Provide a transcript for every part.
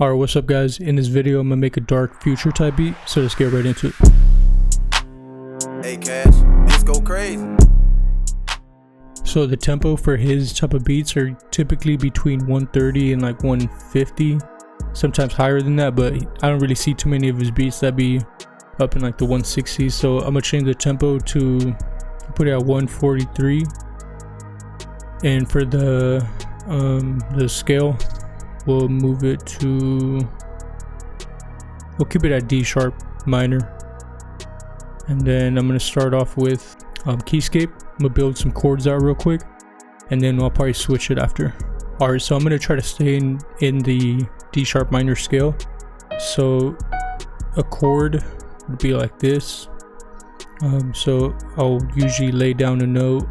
Alright, what's up guys? In this video I'm gonna make a dark future type beat, so let's get right into it. Hey Cash, let's go crazy. So the tempo for his type of beats are typically between 130 and like 150, sometimes higher than that, but I don't really see too many of his beats that be up in like the 160s. So I'm gonna change the tempo to put it at 143, and for the scale we'll move it to, we'll keep it at D sharp minor. And then I'm going to start off with keyscape. I'm going to build some chords out real quick, and then I'll probably switch it after. Alright, so I'm going to try to stay in the D sharp minor scale. So a chord would be like this. So I'll usually lay down a note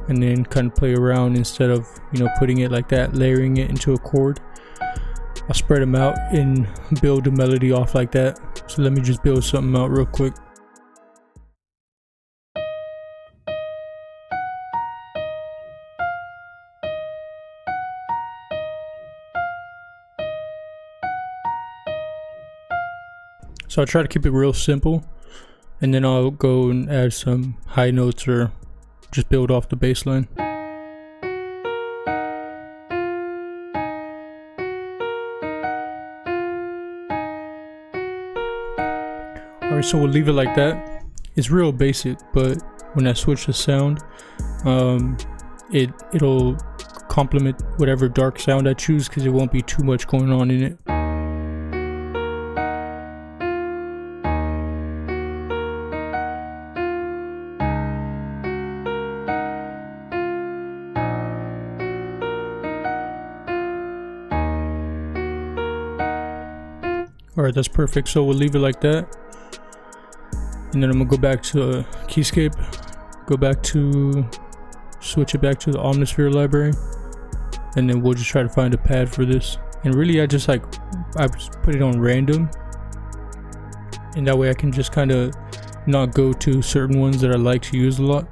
and then kind of play around instead of, you know, putting it like that, layering it into a chord. I'll spread them out and build a melody off like that. So let me just build something out real quick. So I'll try to keep it real simple, and then I'll go and add some high notes or just build off the bass line. Alright, so we'll leave it like that. It's real basic, but when I switch the sound, it'll complement whatever dark sound I choose, because it won't be too much going on in it. Alright, that's perfect. So we'll leave it like that. And then I'm gonna go back to keyscape, switch it back to the Omnisphere library, and then we'll just try to find a pad for this. And really I just put it on random, and that way I can just kind of not go to certain ones that I like to use a lot.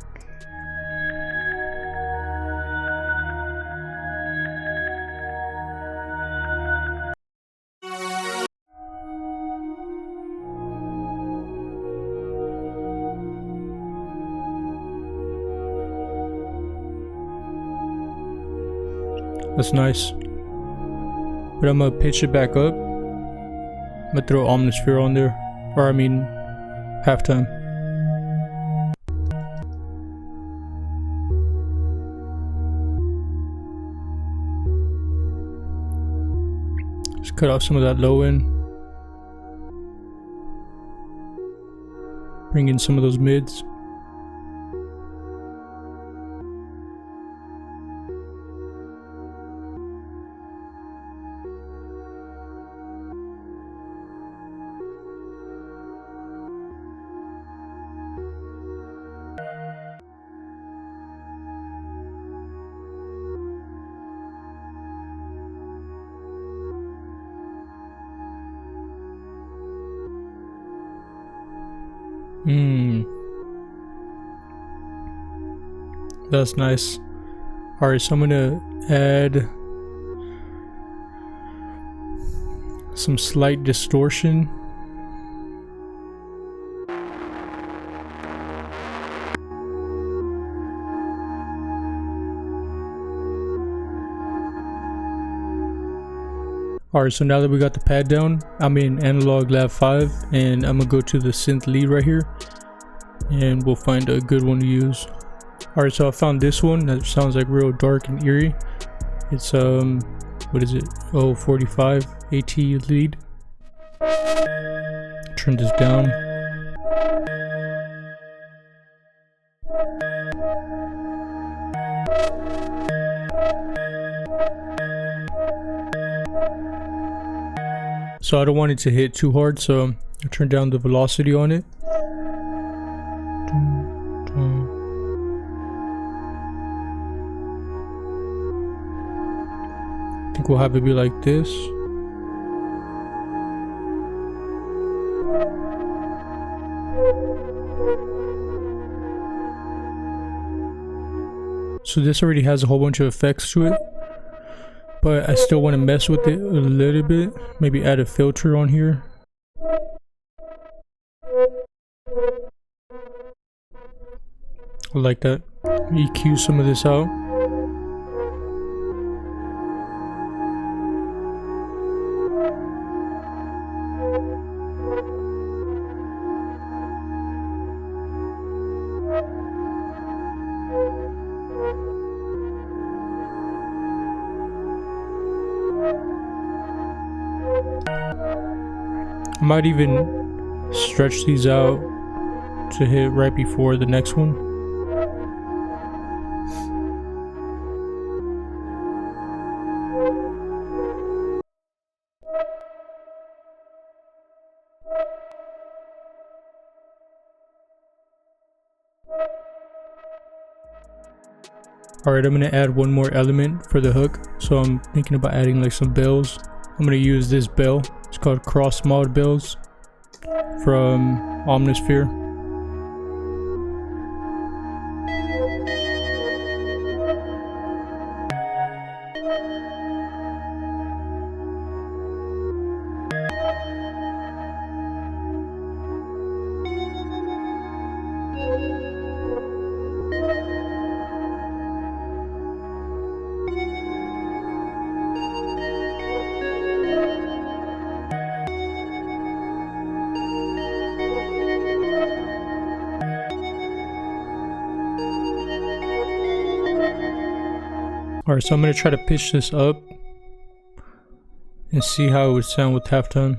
That's nice. But I'm gonna pitch it back up. I'm gonna throw Omnisphere on there. Or I mean, halftime. Just cut off some of that low end. Bring in some of those mids. That's nice. Alright, so I'm gonna add some slight distortion. Alright, so now that we got the pad down, I'm in Analog Lab 5, and I'm gonna go to the synth lead right here, and we'll find a good one to use. Alright, so I found this one that sounds like real dark and eerie. It's what is it? 45 AT lead. Turn this down. So I don't want it to hit too hard, so I turn down the velocity on it. I think we'll have it be like this. So this already has a whole bunch of effects to it. but I still want to mess with it a little bit. Maybe add a filter on here. I like that. EQ some of this out. I might even stretch these out to hit right before the next one. Alright, I'm going to add one more element for the hook. So I'm thinking about adding like some bells. I'm going to use this bell. It's called Cross Mod Bells from Omnisphere. Alright, so I'm going to try to pitch this up and see how it would sound with halftone.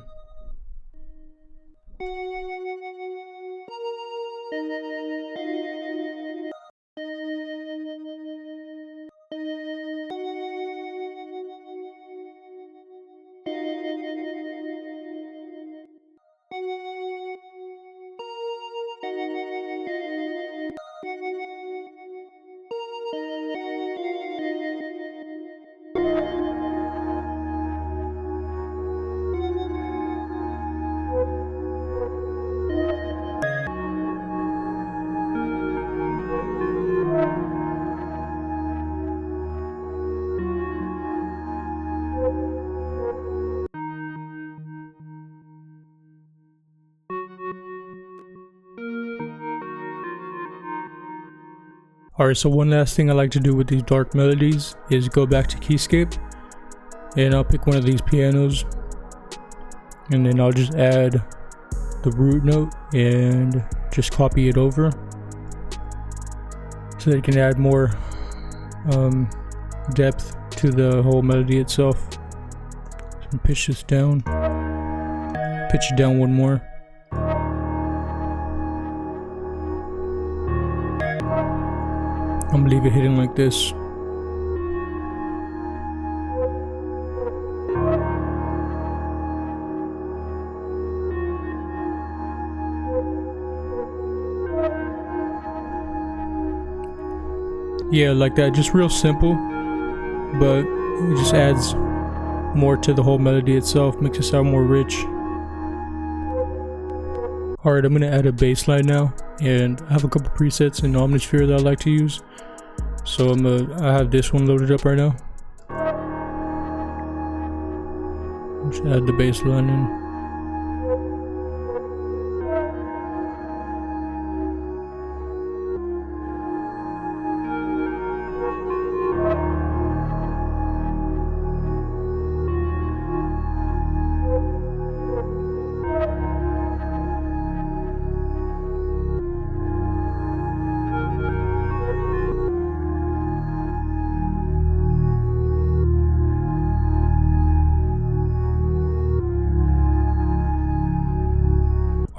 Alright, so one last thing I like to do with these dark melodies is go back to Keyscape, and I'll pick one of these pianos, and then I'll just add the root note and just copy it over so that it can add more depth to the whole melody itself. So pitch this down, pitch it down one more. I'm gonna leave it hidden like this. Yeah, like that, just real simple, but it just adds more to the whole melody itself, makes it sound more rich. Alright, I'm gonna add a bass line now, and I have a couple presets in Omnisphere that I like to use. So I have this one loaded up right now. Just add the bass line in.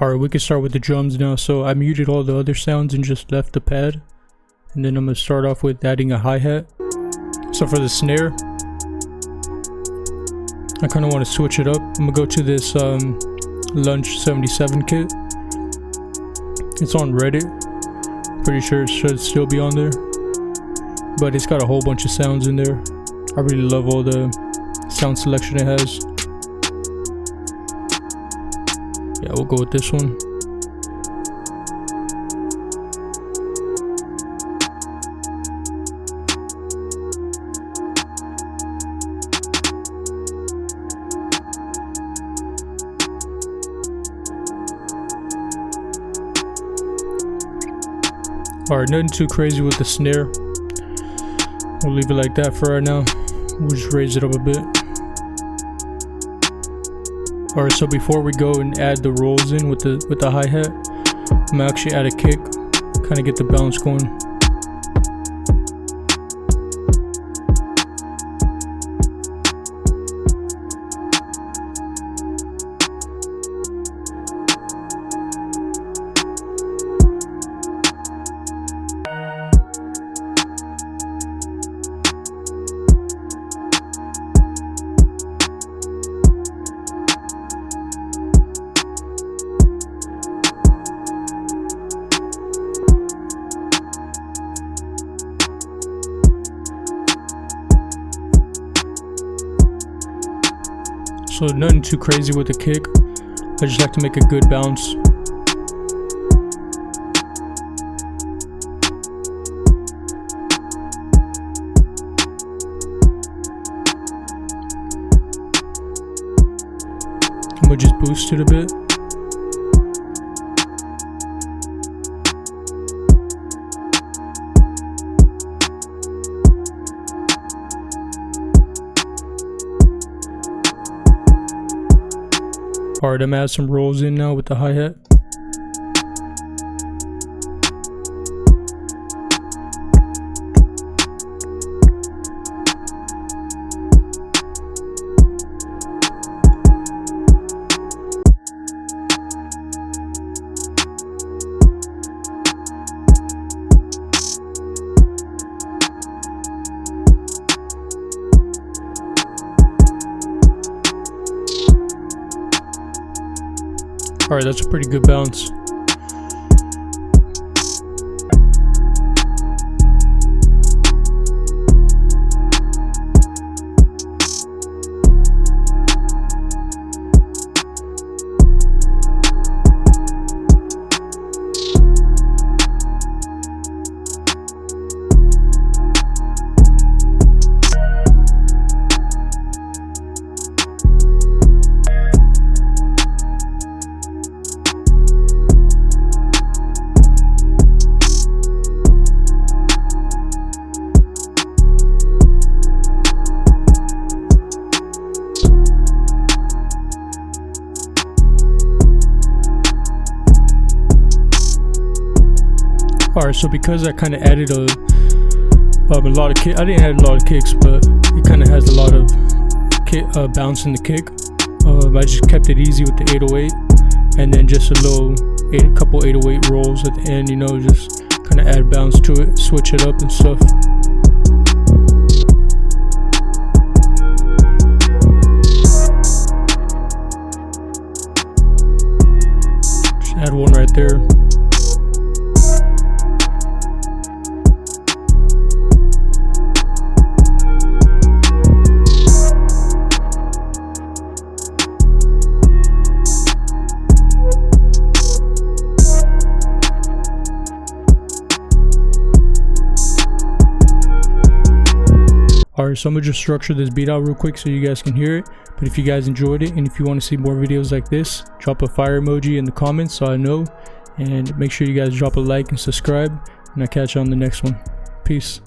Alright, we can start with the drums now. So I muted all the other sounds and just left the pad. And then I'm going to start off with adding a hi-hat. So for the snare, I kind of want to switch it up. I'm going to go to this Lunch 77 kit. It's on Reddit. Pretty sure it should still be on there. But it's got a whole bunch of sounds in there. I really love all the sound selection it has. Yeah, we'll go with this one. Alright, nothing too crazy with the snare. We'll leave it like that for right now. We'll just raise it up a bit. Alright, so before we go and add the rolls in with the hi-hat, I'm gonna actually add a kick, kind of get the bounce going. So nothing too crazy with the kick. I just like to make a good bounce. And we'll just boost it a bit. Alright, I'm adding some rolls in now with the hi-hat. Alright, that's a pretty good bounce. Alright, so because I kind of added a lot of kick, I didn't add a lot of kicks, but it kind of has a lot of bounce in the kick. I just kept it easy with the 808, and then just a couple 808 rolls at the end, you know, just kind of add bounce to it, switch it up and stuff. Just add one right there. Alright, so I'm gonna just structure this beat out real quick so you guys can hear it. But if you guys enjoyed it and if you want to see more videos like this, drop a fire emoji in the comments so I know. And make sure you guys drop a like and subscribe. And I'll catch you on the next one. Peace.